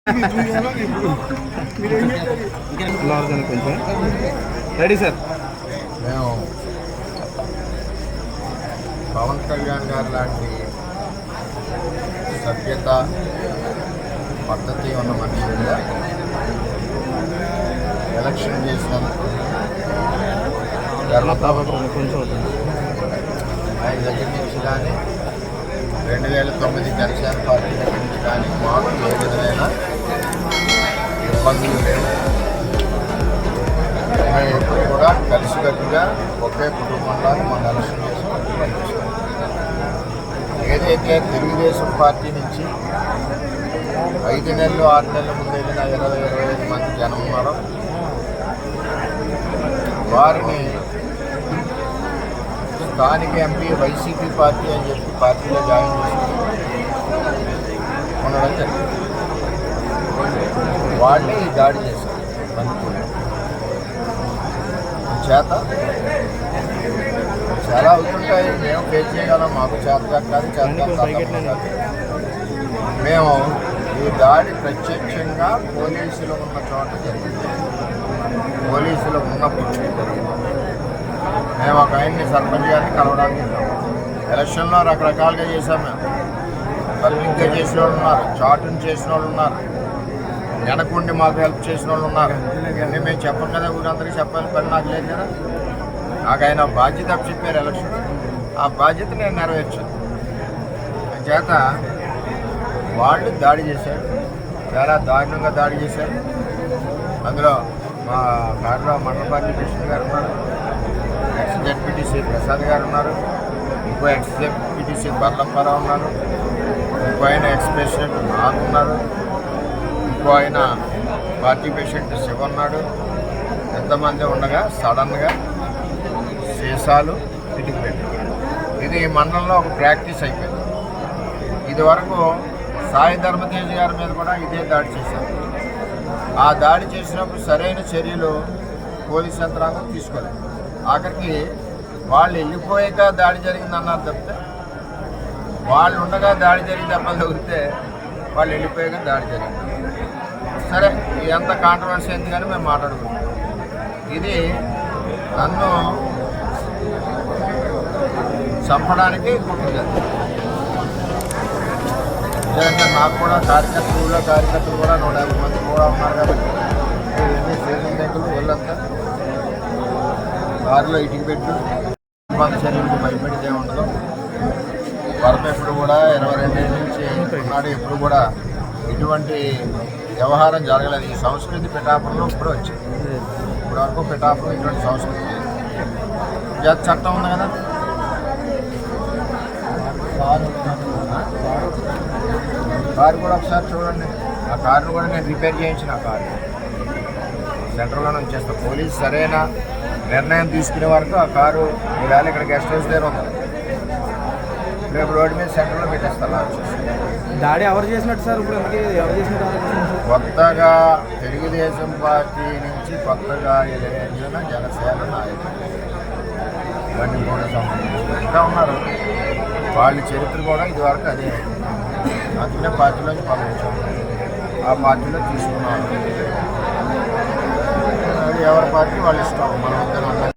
కొంచెం ready sir. మేము పవన్ కళ్యాణ్ గారు లాంటి సభ్యత పద్ధతి ఉన్న మనుషులుగా ఎలక్షన్ చేసినందుకు కొంచెం ఆయన దగ్గర నుంచి కానీ 2009 జనసేన పార్టీ దగ్గర నుంచి కానీ మాకు ఏ విధమైన ఇబ్బందులు లేవు. మేము ఎప్పుడు కూడా కలిసికట్టుగా ఒకే కుటుంబంలో మన ఎలక్షన్ చేసుకుంటూ పనిచేస్తాం. ఏదైతే తెలుగుదేశం పార్టీ నుంచి 5 నెలలు 6 నెలల ముందు వెళ్ళిన 20-25 మంది జనం ఉన్నారో వారిని స్థానిక ఎంపీ వైసీపీ పార్టీ అని చెప్పి పార్టీలో జాయిన్ చేసి ఉండడం జరిగింది. వాళ్ళే ఈ దాడి చేశారు బందిపూడి చేత. చాలా అవుతుంటాయి, మేము ఫేస్ చేయగలం, మాకు చేత కాదు చేత. మేము ఈ దాడి ప్రత్యక్షంగా పోలీసులు ఉన్న చోట జరిగింది. పోలీసులు ఉన్నప్పుడు మేము ఒక ఆయన్ని సర్పంచ్ గారిని కలవడానికి వెళ్ళాము. ఎలక్షన్లో రకరకాలుగా చేశాం. మేము పబ్లిక్గా చేసిన వాళ్ళు ఉన్నారు, చాటుని చేసిన వాళ్ళు ఉన్నారు, వెనకుండి మాకు హెల్ప్ చేసిన వాళ్ళు ఉన్నారు. ఇవన్నీ మేము చెప్పం కదా, ఊరందరికీ చెప్పాలి పని నాకు లేదు కదా. నాకు ఆయన బాధ్యత చెప్పారు ఎలక్షన్, ఆ బాధ్యత నేను నెరవేర్చాను. చేత వాళ్ళు దాడి చేశారు, చాలా దారుణంగా దాడి చేశారు. అందులో మా కారులో మండల పార్టీ కృష్ణ గారు ఉన్నారు, ఎక్స్ జెడ్పీటీసీ ప్రసాద్ గారు ఉన్నారు, ఇంకో ఎక్స్ జెడ్పీటీసీ బర్లంపారావు ఉన్నారు, ఇంకో ఆయన ఎక్స్ ప్రెసిడెంట్ నాగ్ ఉన్నారు, ఇంకో ఆయన పార్టీ ప్రెసిడెంట్ శివ ఉన్నాడు. ఎంతమంది ఉండగా సడన్గా సీసాలు ఇటుకు పెట్టారు. ఇది మండలంలో ఒక ప్రాక్టీస్ అయిపోయింది. ఇది వరకు సాయి ధర్మతేజ్ గారి మీద కూడా ఇదే దాడి చేశారు. ఆ దాడి చేసినప్పుడు సరైన చర్యలు పోలీస్ యంత్రాంగం తీసుకోలేదు. ఆఖరికి వాళ్ళు వెళ్ళిపోయాక దాడి జరిగిందన్నారు తప్పితే, వాళ్ళు ఉండగా దాడి జరిగి దెబ్బలు తగిలితే వాళ్ళు వెళ్ళిపోయాక దాడి జరిగింది. సరే, ఎంత కాంట్రవర్సీ అయింది కానీ మేము మాట్లాడుకుంటాం. ఇది నన్ను చంపడానికి కుట్టింది. నిజంగా నాకు కూడా కార్యకర్తలు కూడా 150 మంది కూడా ఉన్నారు కాబట్టి ఇవన్నీ సీజన్ దగ్గర వాళ్ళంతా కారులో ఇటుకు పెట్టు ఇబ్బంది చర్యలకు భయపడితే ఉండదు. వరద ఎప్పుడు కూడా 22 ఏళ్ళ నుంచి ఉన్నాడు, ఎప్పుడు కూడా ఇటువంటి వ్యవహారం జరగలేదు. ఈ సంస్కృతి పిఠాపురంలో ఇప్పుడు వచ్చింది. ఇప్పుడు వరకు పిఠాపురం ఇటువంటి సంస్కృతి లేదు. జాతి చట్టం ఉంది కదా. కారు కూడా ఒకసారి చూడండి, ఆ కారును కూడా నేను రిపేర్ చేయించిన. ఆ కారు సెంటర్లోనే వచ్చేస్తాను. పోలీసు సరైన నిర్ణయం తీసుకునే వరకు ఆ కారు ఈవేళ ఇక్కడ గెస్ట్ హౌస్ దగ్గర ఉంది, రేపు రోడ్డు మీద సెంటర్లో పెట్టేస్తాను. దాడి ఎవరు చేసినట్టు సార్? ఇప్పుడు ఎవరు చేసినట్టు? కొత్తగా తెలుగుదేశం పార్టీ నుంచి కొత్తగా ఎదిగిన జనసేన నాయకులు ఇవన్నీ కూడా ఇంకా ఉన్నారు. వాళ్ళ చరిత్ర కూడా ఇదివరకు అదే. అందుకనే పార్టీలోకి పంపించాం, ఆ పార్టీలో తీసుకున్నాం. ఎవరి పార్టీ వాళ్ళు ఇష్టం, మనం